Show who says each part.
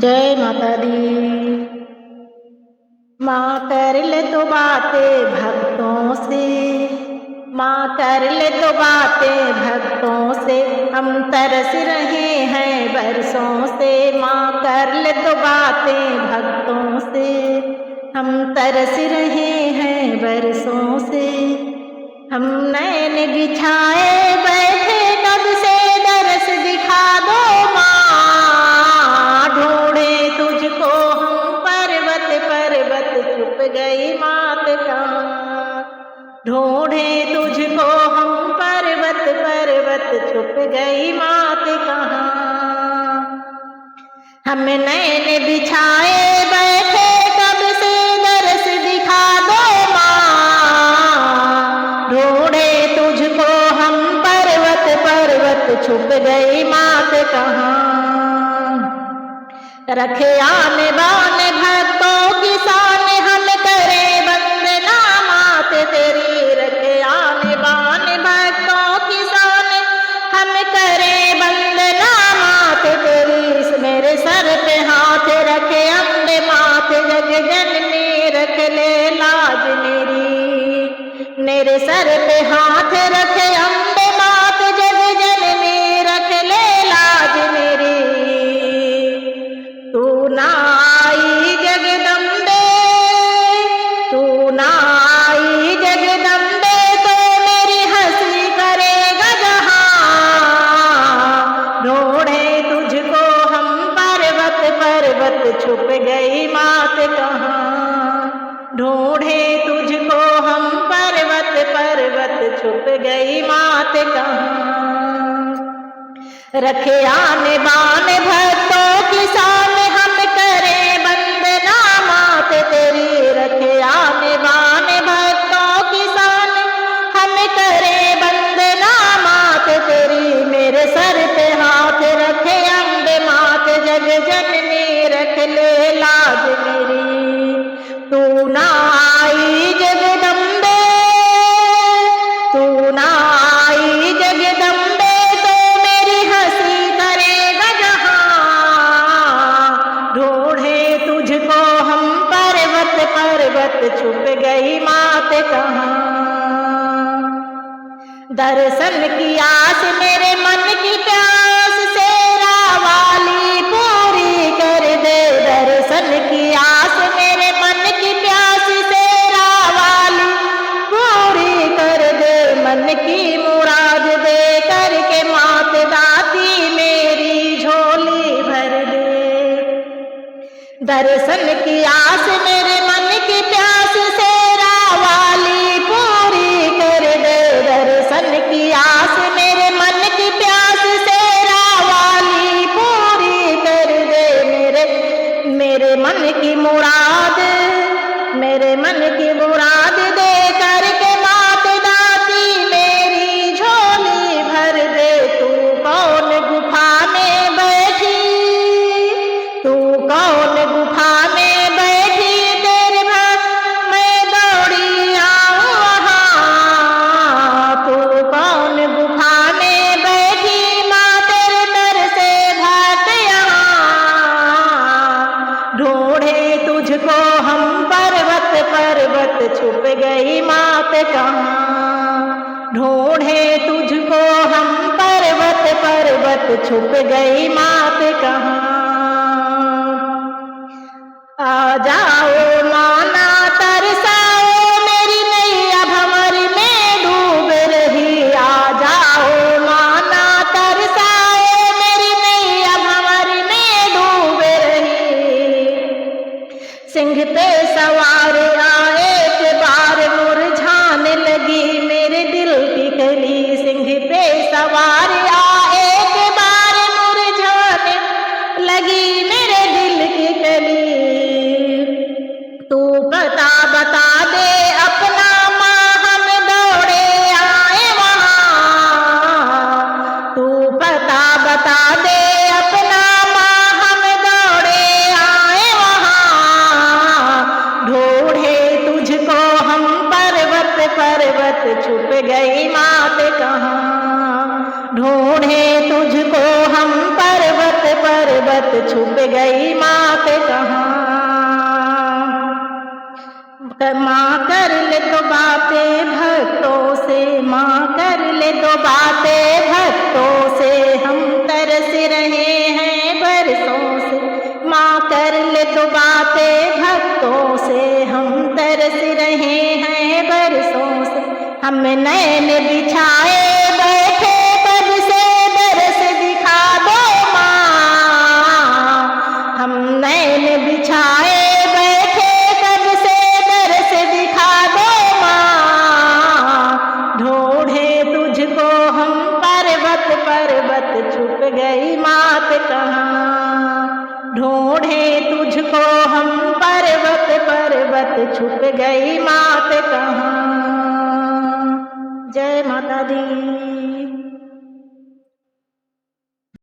Speaker 1: जय माता दी। माँ कर ले तो बातें भक्तों से, माँ कर ले तो बातें भक्तों से, हम तरस रहे हैं बरसों से। माँ कर ले तो बातें भक्तों से, हम तरस रहे हैं बरसों से। हम नैन बिछाए बैठे कब से, दरस दिखा दो माँ। ढूंढे तुझको हम पर्वत पर्वत, छुप गई मात कहाँ। ढूंढे तुझको हम पर्वत पर्वत, छुप गई मात कहाँ। हम नैन बिछाए बैठे कब से, दरस दिखा दो माँ। ढूंढे तुझको हम पर्वत पर्वत, छुप गई मात कहाँ। रखे आने बाने भक्तों की शान, हम करें वंदना मात तेरी। रखे आने बाने भक्तों की शान, हम करें वंदना मात तेरी। मेरे सर पे हाथ रखे अम्बे मात, जग जननी रख ले लाज मेरी। मेरे सर पे हाथ रखे अम्बे मात, जग जननी रख ले लाज मेरी। तू ना आई जगदम्बे, तू ना आई जगदम्बे, तो मेरी हंसी करेगा जहां। ढूंढे तुझको हम पर्वत पर्वत, छुप गई मात कहाँ। ढूंढे तुझको हम पर्वत पर्वत, छुप गई मात कहाँ। रखे आने बाने भक्तों की शान, हम करें वंदना मात तेरी। रखे आने बाने भक्तों की शान, हम करें वंदना मात तेरी। मेरे सर पे हाथ रखे अम्बे मात, जग जननी रख ले लाज मेरी। तू ना आई जगदम्बे, तू ना आई जगदम्बे, तो मेरी हंसी करेगा जहां। ढूंढे तुझको हम पर्वत पर्वत, छुप गई मात कहाँ। दर्शन की आस मेरे मन की प्यास, शेरा वाली पूरी कर दे। दर्शन की आस मेरे मन की प्यास, शेरा वाली पूरी कर दे। मन की मुराद दे करके मात दाती, मेरी झोली भर दे। दर्शन की आस मेरे मन की प्यास, शेरा वाली पूरी कर दे। दर्शन की आस मेरे मन की प्यास, शेरा वाली पूरी कर दे। मेरे मन की मुराद, मेरे मन की मुराद दे करके मात दाती, मेरी झोली भर दे। तू कौन गुफा में बैठी, तू कौन गुफा में बैठी, तेरे भक्त मैं दौड़ी आऊं वहां। तू कौन गुफा में बैठी, माँ तेरे दर से भाग यहाँ। ढूंढे तुझको हम पर्वत पर्वत, छुप गई मात कहाँ। ढूंढे तुझको हम पर्वत पर्वत, छुप गई मात कहाँ। आ जाओ माना तरसाओ, मेरी नैया भंवर में डूब रही। आ जाओ माना तरसाओ, मेरी नैया भंवर में डूब रही। सिंह पे सवार आए एक बार, मुरझाने लगी मेरे दिल की कली। सिंह पे सवार आए एक बार, मुरझाने लगी मेरे दिल की कली। तू बता बता दे अपना माँ, हम दौड़े आए वहां। तू बता बता दे अपना माँ, हम दौड़े आए वहां। ढूंढे तुझको हम पर्वत पर्वत, छुप गई मात कहाँ। ढूंढे तुझको हम पर्वत पर्वत, छुप गई मात कहाँ। माँ कर ले तो बातें भक्तों से, माँ कर ले तो बातें भक्तों से, हम तरस रहे हैं बरसों से। माँ कर ले तो बातें भक्तों से, हम तरस रहे हैं बरसों से। हम नैन बिछाए बैठे कब से, दरस दिखा दो माँ। हम नैन बिछाए बैठे कब से, दरस दिखा दो माँ। ढूंढे तुझको हम पर्वत पर्वत, छुप गई मात कहाँ। ढूंढे तुझको हम पर्वत पर्वत, छुप गई मात कहाँ। जय माता दी।